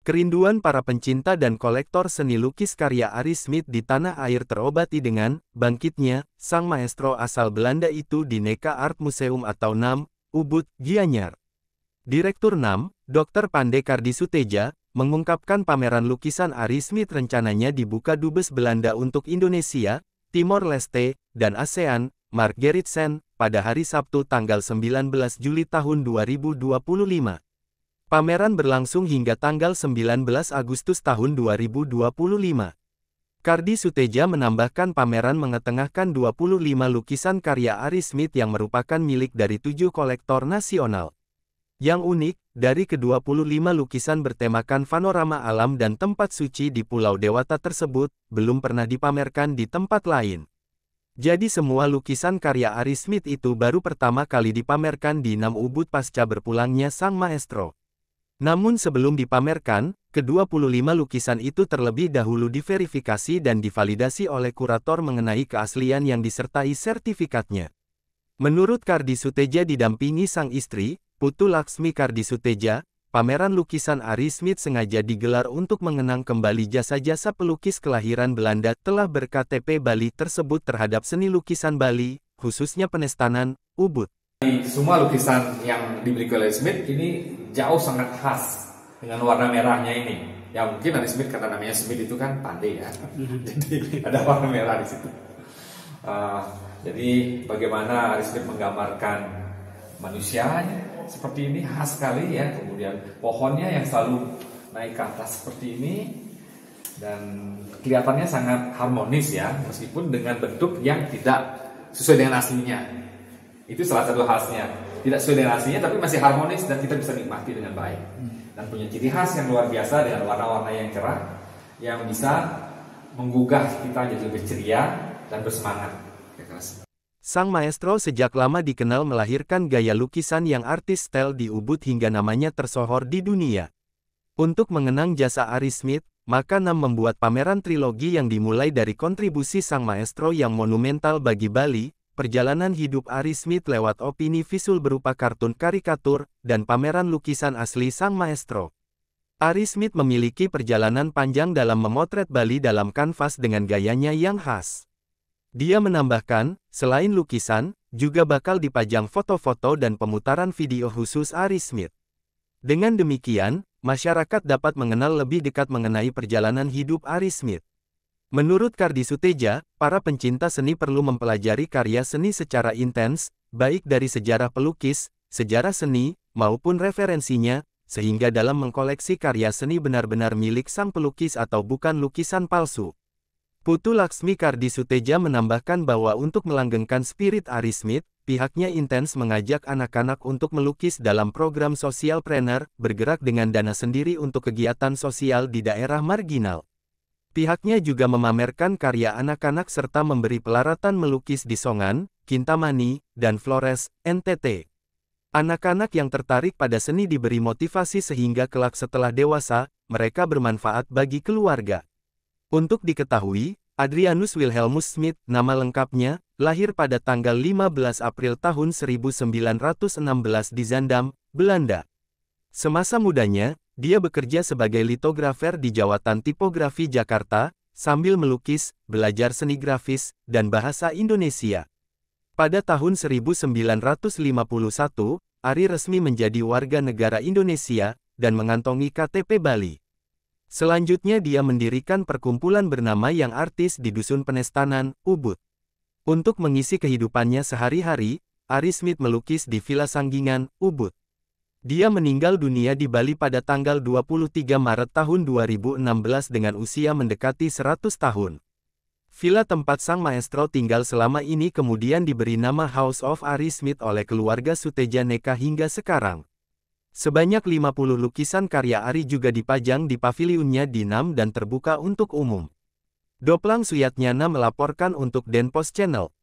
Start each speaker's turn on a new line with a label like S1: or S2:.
S1: Kerinduan para pencinta dan kolektor seni lukis karya Ari Smit di tanah air terobati dengan bangkitnya sang maestro asal Belanda itu di Neka Art Museum atau NAM, Ubud, Gianyar. Direktur NAM, Dr. Pande Kardisuteja, mengungkapkan pameran lukisan Ari Smit rencananya dibuka Dubes Belanda untuk Indonesia, Timor Leste, dan ASEAN, Margeritsen, pada hari Sabtu tanggal 19 Juli tahun 2025. Pameran berlangsung hingga tanggal 19 Agustus tahun 2025. Kardisuteja menambahkan pameran mengetengahkan 25 lukisan karya Ari Smit yang merupakan milik dari 7 kolektor nasional. Yang unik, dari ke-25 lukisan bertemakan panorama alam dan tempat suci di Pulau Dewata tersebut, belum pernah dipamerkan di tempat lain. Jadi semua lukisan karya Ari Smit itu baru pertama kali dipamerkan di NAM Ubud pasca berpulangnya sang maestro. Namun sebelum dipamerkan, ke-25 lukisan itu terlebih dahulu diverifikasi dan divalidasi oleh kurator mengenai keaslian yang disertai sertifikatnya. Menurut Kardisuteja didampingi sang istri, Putu Laksmi Kardisuteja, pameran lukisan Ari Smit sengaja digelar untuk mengenang kembali jasa-jasa pelukis kelahiran Belanda telah ber-KTP Bali tersebut terhadap seni lukisan Bali, khususnya Penestanan, Ubud.
S2: Semua lukisan yang dimiliki oleh Smit ini jauh sangat khas dengan warna merahnya ini. Ya mungkin Ari Smit karena namanya Smit itu kan pandai ya. Jadi ada warna merah di situ. Jadi bagaimana Ari Smit menggambarkan manusianya seperti ini khas sekali ya. Kemudian pohonnya yang selalu naik ke atas seperti ini dan kelihatannya sangat harmonis ya, meskipun dengan bentuk yang tidak sesuai dengan aslinya. Itu salah satu khasnya. Tidak sesuai dengan aslinya tapi masih harmonis dan kita bisa nikmati dengan baik. Dan punya ciri khas yang luar biasa dengan warna-warna yang cerah yang bisa menggugah kita jadi lebih ceria dan bersemangat.
S1: Sang maestro sejak lama dikenal melahirkan gaya lukisan yang artis style di Ubud hingga namanya tersohor di dunia. Untuk mengenang jasa Ari Smit, maka NAM membuat pameran trilogi yang dimulai dari kontribusi sang maestro yang monumental bagi Bali, perjalanan hidup Ari Smit lewat opini visual berupa kartun karikatur, dan pameran lukisan asli sang maestro. Ari Smit memiliki perjalanan panjang dalam memotret Bali dalam kanvas dengan gayanya yang khas. Dia menambahkan, selain lukisan, juga bakal dipajang foto-foto dan pemutaran video khusus Ari Smit. Dengan demikian, masyarakat dapat mengenal lebih dekat mengenai perjalanan hidup Ari Smit. Menurut Kardisuteja, para pencinta seni perlu mempelajari karya seni secara intens, baik dari sejarah pelukis, sejarah seni, maupun referensinya, sehingga dalam mengkoleksi karya seni benar-benar milik sang pelukis atau bukan lukisan palsu. Putu Laksmi Kardisuteja menambahkan bahwa untuk melanggengkan spirit Ari Smit, pihaknya intens mengajak anak-anak untuk melukis dalam program Social Planner, bergerak dengan dana sendiri untuk kegiatan sosial di daerah marginal. Pihaknya juga memamerkan karya anak-anak serta memberi pelaratan melukis di Songan, Kintamani, dan Flores, NTT. Anak-anak yang tertarik pada seni diberi motivasi sehingga kelak setelah dewasa, mereka bermanfaat bagi keluarga. Untuk diketahui, Adrianus Wilhelmus Smit, nama lengkapnya, lahir pada tanggal 15 April tahun 1916 di Zaandam, Belanda. Semasa mudanya, dia bekerja sebagai litografer di Jawatan Tipografi Jakarta, sambil melukis, belajar seni grafis, dan bahasa Indonesia. Pada tahun 1951, Ari resmi menjadi warga negara Indonesia, dan mengantongi KTP Bali. Selanjutnya dia mendirikan perkumpulan bernama Yang Artis di Dusun Penestanan, Ubud. Untuk mengisi kehidupannya sehari-hari, Ari Smit melukis di Villa Sanggingan, Ubud. Dia meninggal dunia di Bali pada tanggal 23 Maret tahun 2016 dengan usia mendekati 100 tahun. Villa tempat sang maestro tinggal selama ini kemudian diberi nama House of Ari Smit oleh keluarga Suteja Neka hingga sekarang. Sebanyak 50 lukisan karya Ari juga dipajang di pavilionnya di NAM dan terbuka untuk umum. Doplang Suyatnyana melaporkan untuk Denpos Channel.